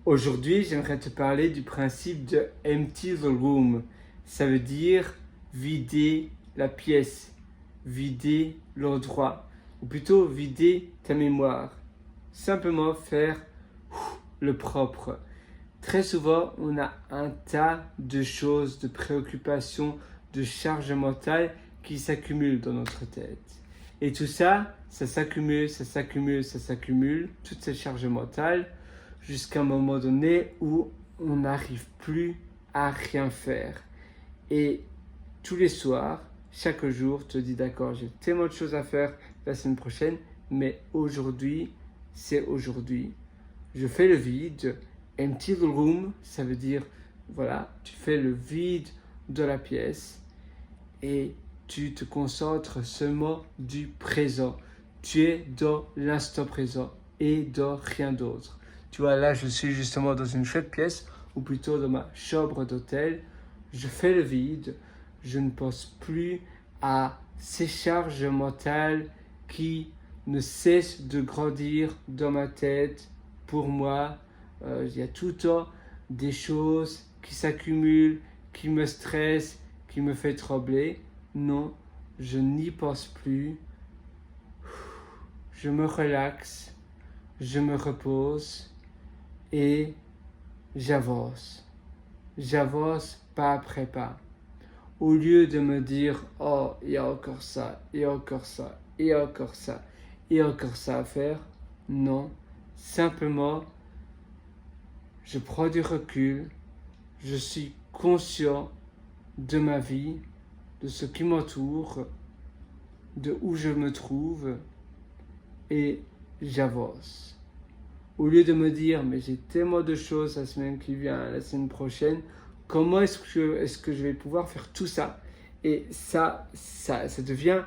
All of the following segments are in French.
Aujourd'hui, j'aimerais te parler du principe de empty the room. Ça veut dire vider la pièce, vider l'endroit, ou plutôt vider ta mémoire. Simplement faire le propre. Très souvent, on a un tas de choses, de préoccupations, de charges mentales qui s'accumulent dans notre tête. Et tout ça, ça s'accumule, toutes ces charges mentales, jusqu'à un moment donné où on n'arrive plus à rien faire. Et tous les soirs, chaque jour, te dis d'accord, j'ai tellement de choses à faire la semaine prochaine, mais aujourd'hui, c'est aujourd'hui. Je fais le vide. Empty the room, ça veut dire, voilà, tu fais le vide de la pièce et tu te concentres seulement du présent. Tu es dans l'instant présent et dans rien d'autre. Tu vois, là, je suis justement dans une chouette pièce, ou plutôt dans ma chambre d'hôtel. Je fais le vide. Je ne pense plus à ces charges mentales qui ne cessent de grandir dans ma tête pour moi. Il y a tout le temps des choses qui s'accumulent, qui me stressent, qui me fait trembler. Non, je n'y pense plus. Je me relaxe, je me repose et j'avance. J'avance pas après pas. Au lieu de me dire, oh, il y a encore ça, et encore ça, et encore ça, et encore ça à faire, non, simplement, je prends du recul, je suis conscient de ma vie, de ce qui m'entoure, de où je me trouve, et j'avance. Au lieu de me dire, mais j'ai tellement de choses la semaine qui vient, la semaine prochaine, comment est-ce que je vais pouvoir faire tout ça? Et ça devient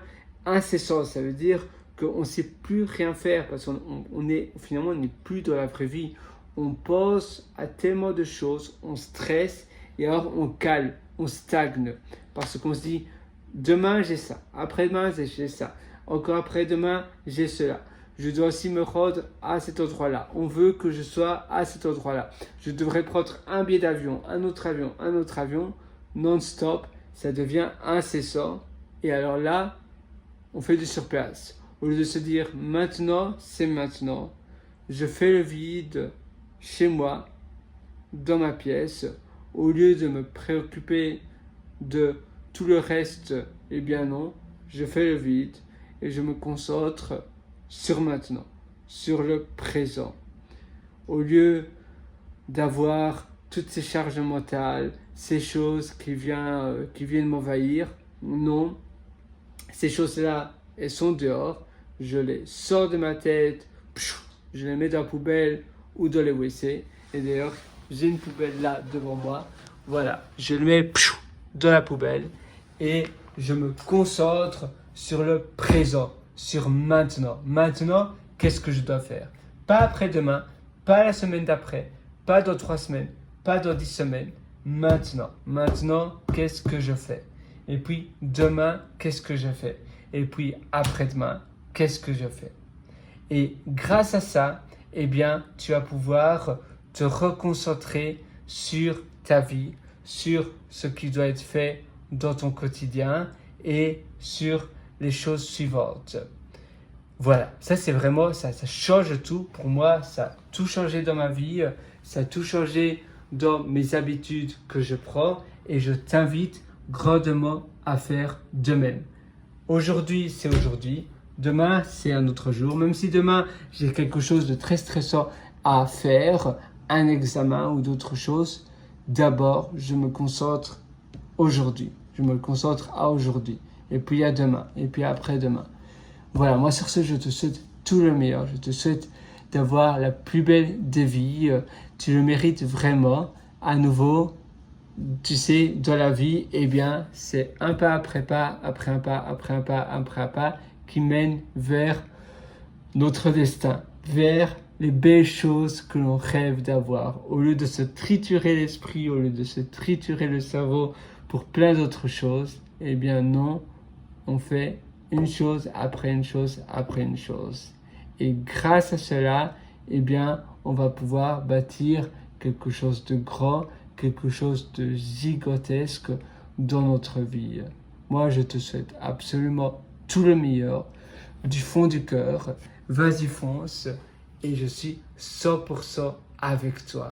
incessant, ça veut dire qu'on ne sait plus rien faire, parce qu'on est, finalement, on n'est plus dans la vraie vie. On pense à tellement de choses, on stresse, et alors on cale, on stagne, parce qu'on se dit, demain j'ai ça, après-demain j'ai ça, encore après-demain j'ai cela. Je dois aussi me rendre à cet endroit-là. On veut que je sois à cet endroit-là. Je devrais prendre un billet d'avion, un autre avion, non-stop. Ça devient incessant. Et alors là, on fait du surplace. Au lieu de se dire maintenant, c'est maintenant. Je fais le vide chez moi, dans ma pièce. Au lieu de me préoccuper de tout le reste, eh bien non, je fais le vide et je me concentre sur maintenant, sur le présent. Au lieu d'avoir toutes ces charges mentales, ces choses qui viennent m'envahir, non, ces choses-là, elles sont dehors, je les sors de ma tête, je les mets dans la poubelle ou dans les WC. Et d'ailleurs, j'ai une poubelle là devant moi. Voilà, je le mets dans la poubelle et je me concentre sur le présent, sur maintenant. Maintenant, qu'est-ce que je dois faire? Pas après-demain, pas la semaine d'après, pas dans 3 semaines, pas dans 10 semaines. Maintenant. Maintenant, qu'est-ce que je fais? Et puis, demain, qu'est-ce que je fais? Et puis, après-demain, qu'est-ce que je fais? Et grâce à ça, eh bien, tu vas pouvoir te reconcentrer sur ta vie, sur ce qui doit être fait dans ton quotidien et sur les choses suivantes. Voilà, ça c'est vraiment, ça change tout. Pour moi, ça a tout changé dans ma vie, ça a tout changé dans mes habitudes que je prends et je t'invite grandement à faire de même. Aujourd'hui, c'est aujourd'hui. Demain, c'est un autre jour. Même si demain, j'ai quelque chose de très stressant à faire, un examen ou d'autres choses, d'abord, je me concentre aujourd'hui. Je me concentre à aujourd'hui. Et puis à demain. Et puis après-demain. Voilà, moi sur ce, je te souhaite tout le meilleur. Je te souhaite d'avoir la plus belle des vies. Tu le mérites vraiment. À nouveau, tu sais, dans la vie, eh bien, c'est un pas après pas, après un pas, après un pas, après un pas, qui mène vers notre destin, vers les belles choses que l'on rêve d'avoir. Au lieu de se triturer l'esprit, au lieu de se triturer le cerveau pour plein d'autres choses, eh bien non, on fait une chose après une chose après une chose. Et grâce à cela, eh bien, on va pouvoir bâtir quelque chose de grand, quelque chose de gigantesque dans notre vie. Moi, je te souhaite absolument tout le meilleur, du fond du cœur. Vas-y, fonce, et je suis 100% avec toi.